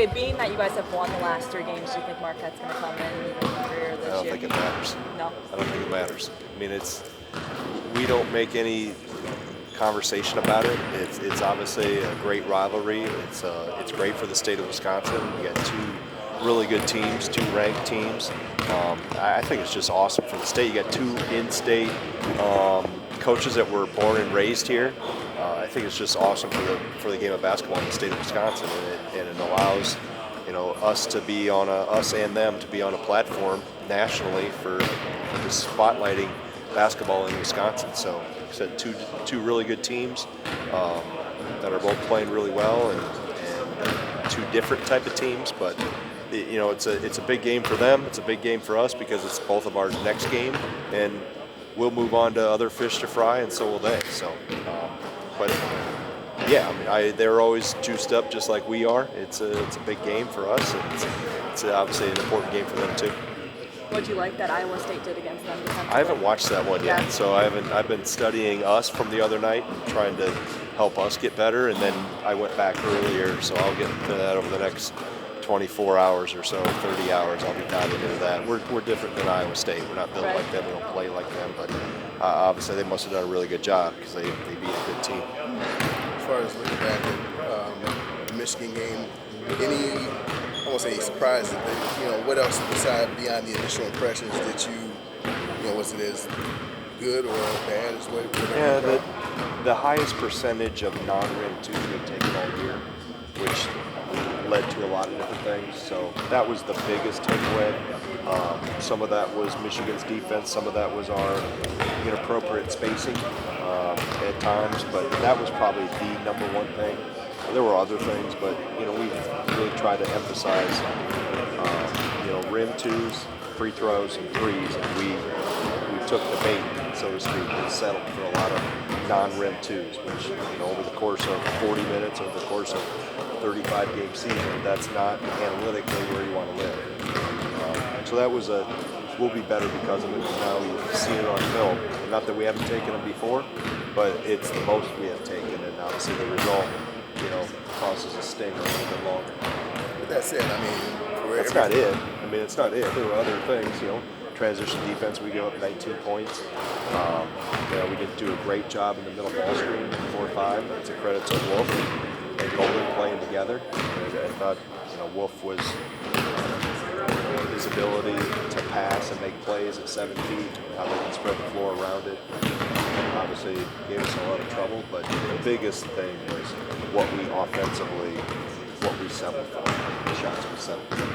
Okay, being that you guys have won the last 3 games, do you think Marquette's going to come in even hungrier this year? I don't think it matters. No? I don't think it matters. I mean, we don't make any conversation about it. It's obviously a great rivalry. It's great for the state of Wisconsin. We got 2 really good teams, 2 ranked teams. I think it's just awesome for the state. You got 2 in-state coaches that were born and raised here. I think it's just awesome for the game of basketball in the state of Wisconsin, and it allows us and them to be on a platform nationally for just spotlighting basketball in Wisconsin. So, like I said, two really good teams that are both playing really well, and 2 different type of teams, but it's a big game for them. It's a big game for us because it's both of our next game, and we'll move on to other fish to fry, and so will they. So, but yeah, I mean, they're always juiced up just like we are. It's a big game for us, and it's obviously an important game for them too. What do you like that Iowa State did against them? I haven't watched that one yet, so I've been studying us from the other night and trying to help us get better, and then I went back earlier, so I'll get into that over the next 24 hours or so, 30 hours. I'll be diving into that. We're different than Iowa State. We're not built like them. We don't play like them, but obviously they must have done a really good job because they beat a good team. As far as looking back at the Michigan game, I won't say surprised, but what else besides beyond the initial impressions that was it as good or bad as well? Yeah, the highest percentage of non-rim twos we've taken all year, which led to a lot of different things. So that was the biggest takeaway. Some of that was Michigan's defense. Some of that was our inappropriate spacing at times, but that was probably the number one thing. There were other things, but we really tried to emphasize rim twos, free throws, and threes, and we took the bait, so to speak, and settled for a lot of non-rim twos, which over the course of 40 minutes, over the course of 35-game season, that's not analytically where you want to live. So that we'll be better because of it. Now we've seen it on film. Not that we haven't taken them before, but it's the most we have taken, and obviously the result causes a sting a little bit longer. But that's it. I mean, that's not it. I mean, it's not it. There were other things. Transition defense, we go up 19 points. We didn't do a great job in the middle ball screen, 4-5. That's a credit to Wolf and Golden playing together. I thought Wolf was his ability to pass and make plays at 7 feet, how they can spread the floor around it. Obviously gave us a lot of trouble, but the biggest thing was what we settled for, the shots we settled for.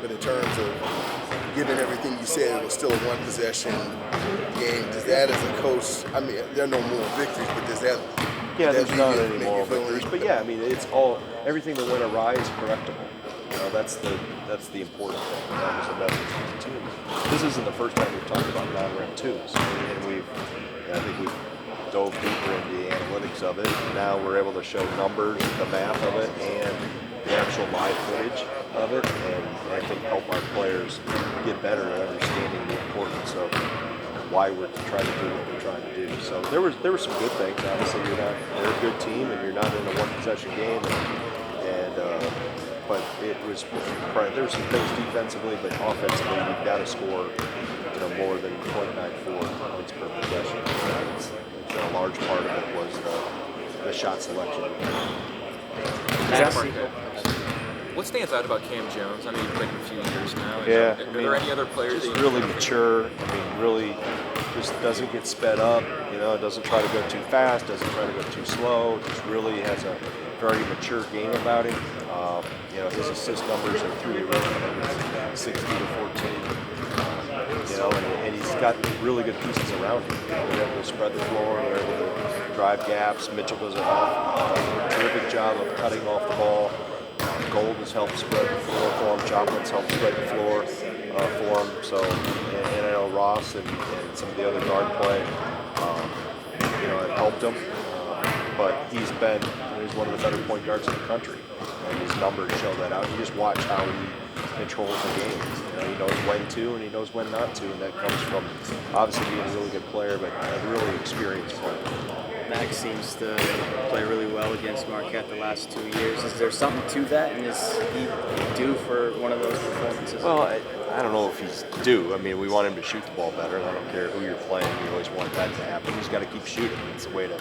But in terms of given everything you said, it was still a 1-possession game. Does that, as a coach, I mean, there are no more victories, but does that? Yeah, there's not any more victories. But yeah, I mean, it's everything that went awry is correctable. That's the important thing. That was the message to the team. This isn't the first time we've talked about non-rim twos, and I think we've dove deeper into the analytics of it. Now we're able to show numbers, the math of it, and the actual live footage of it, and I think help our players get better at understanding the importance of why we're trying to do what we're trying to do. So there were some good things. Obviously, they're a good team, and you're not in a 1-possession game, but there were some things defensively, but offensively, you've got to score more than 0.94 points per possession. A large part of it was the shot selection. What stands out about Cam Jones? I know you've played him a few years now. Yeah. Are there any other players? Just really mature. I mean, really just doesn't get sped up. Doesn't try to go too fast. Doesn't try to go too slow. Just really has a very mature game about him. His assist numbers are through the roof. 60 to 14. And he's got really good pieces around him. They're able to spread the floor. They're able to drive gaps. Mitchell does a terrific job of cutting off the ball. Gold has helped spread the floor for him. Choplin's helped spread the floor for him. So, and I know Ross and some of the other guard play, have helped him. But he's one of the better point guards in the country, and his numbers show that out. You just watch how he controls the game. He knows when to, and he knows when not to, and that comes from obviously being a really good player, but a really experienced player. Max seems to play really well against Marquette the last 2 years. Is there something to that, and is he due for one of those performances? Well, I don't know if he's due. I mean, we want him to shoot the ball better. I don't care who you're playing. You always want that to happen. He's got to keep shooting. It's the way to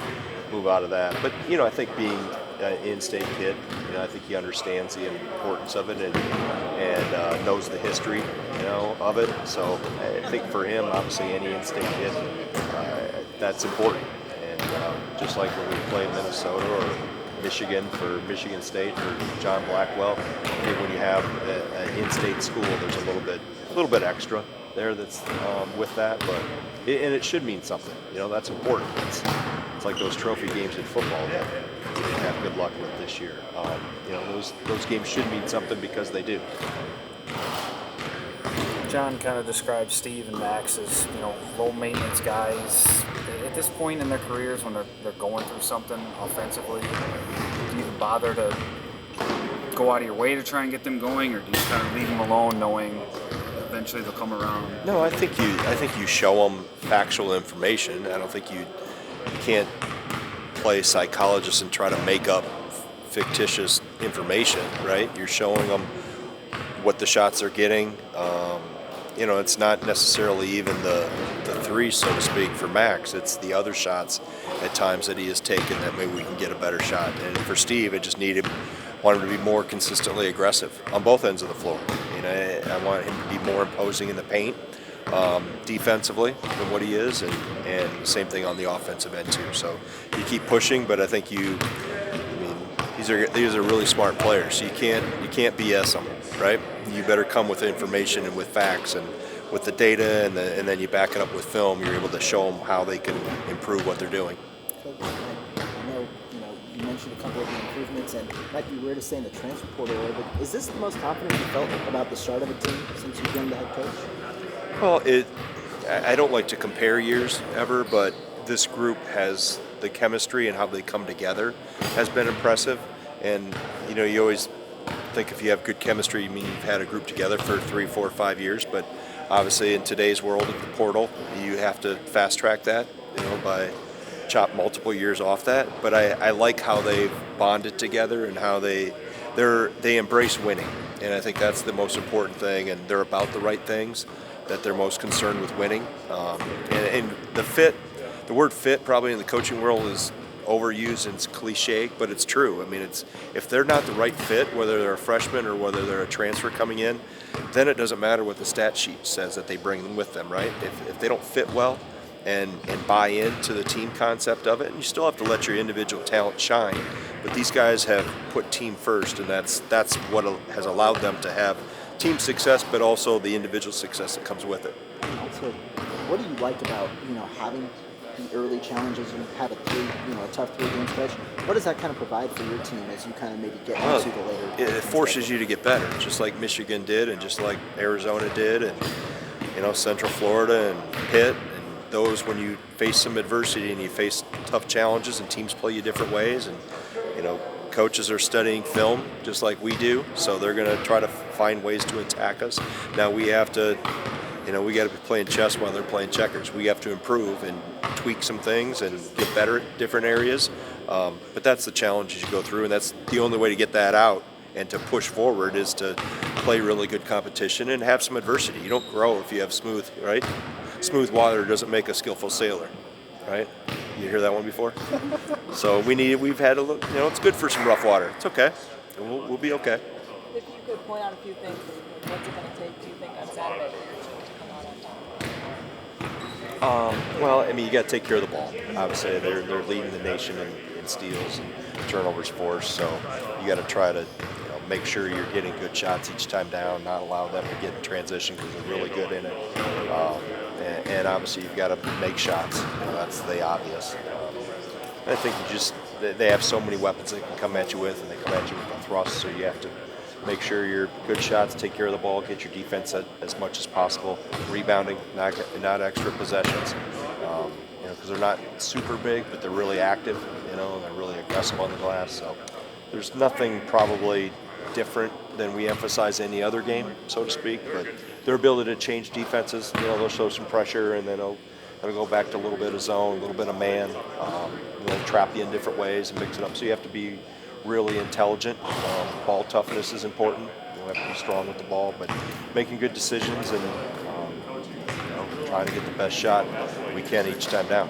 move out of that. But, I think being an in-state kid, I think he understands the importance of it and knows the history, of it. So I think for him, obviously, any in-state kid, that's important. And just like when we play Minnesota or Michigan for Michigan State or John Blackwell, I think when you have an in-state school, there's a little bit extra there that's with that, but it should mean something. That's important. It's like those trophy games in football that we didn't have good luck with this year. Those games should mean something because they do. John kind of describes Steve and Max as, low maintenance guys. At this point in their careers, when they're going through something offensively, do you even bother to go out of your way to try and get them going, or do you kind of leave them alone, knowing eventually they'll come around? No, I think you show them factual information. I don't think you can't play psychologist and try to make up fictitious information, right? You're showing them what the shots they're getting. It's not necessarily even the three, so to speak, for Max. It's the other shots at times that he has taken that maybe we can get a better shot. And for Steve, it just want him to be more consistently aggressive on both ends of the floor. I want him to be more imposing in the paint defensively than what he is, and same thing on the offensive end too. So you keep pushing, but I think these are really smart players. So you can't BS them, right? You better come with information and with facts and with the data, and then you back it up with film. You're able to show them how they can improve what they're doing. I know, you mentioned a couple of the improvements, and it might be weird to say in the transfer portal area, but is this the most confident you felt about the start of a team since you've been the head coach? Well, I don't like to compare years ever, but this group has the chemistry and how they come together has been impressive. And, you always think if you have good chemistry, you've had a group together for 3, 4, 5 years. But obviously in today's world of the portal, you have to fast track that, by chop multiple years off that. But I like how they've bonded together and how they embrace winning. And I think that's the most important thing, and they're about the right things, that they're most concerned with winning. And the word fit probably in the coaching world is overused and it's cliche, but it's true. If they're not the right fit, whether they're a freshman or whether they're a transfer coming in, then it doesn't matter what the stat sheet says that they bring with them, right? If they don't fit well and buy into the team concept of it, and you still have to let your individual talent shine, but these guys have put team first, and that's what has allowed them to have team success, but also the individual success that comes with it. Also, what do you like about having the early challenges? You have a tough 3-game stretch. What does that kind of provide for your team as you kind of maybe get into the later? It forces you to get better, just like Michigan did, and just like Arizona did, and Central Florida and Pitt, and those when you face some adversity and you face tough challenges and teams play you different ways, and coaches are studying film just like we do, so they're going to try to find ways to attack us. Now we have to, we got to be playing chess while they're playing checkers. We have to improve and tweak some things and get better at different areas. But that's the challenges you go through, and that's the only way to get that out and to push forward is to play really good competition and have some adversity. You don't grow if you have smooth, right? Smooth water doesn't make a skillful sailor, right? You hear that one before? So we've had a look, it's good for some rough water. It's okay. We'll be okay. If you could point out a few things, what's it going to take, do you think, on Saturday for your team to come out on top? Well, you got to take care of the ball. Obviously, they're leading the nation in steals and turnovers for us, so you got to try to make sure you're getting good shots each time down, not allow them to get in transition because they're really good in it. And obviously, you've got to make shots. That's the obvious. I think they have so many weapons they can come at you with, and they come at you with a thrust, so you have to make sure you're good shots, take care of the ball, get your defense as much as possible, rebounding, not extra possessions, because they're not super big, but they're really active, and they're really aggressive on the glass. So there's nothing probably different than we emphasize any other game, so to speak, but their ability to change defenses, they'll show some pressure, and then they'll going to go back to a little bit of zone, a little bit of man, trap you in different ways and mix it up. So you have to be really intelligent. Ball toughness is important. You have to be strong with the ball, but making good decisions and trying to get the best shot we can each time down.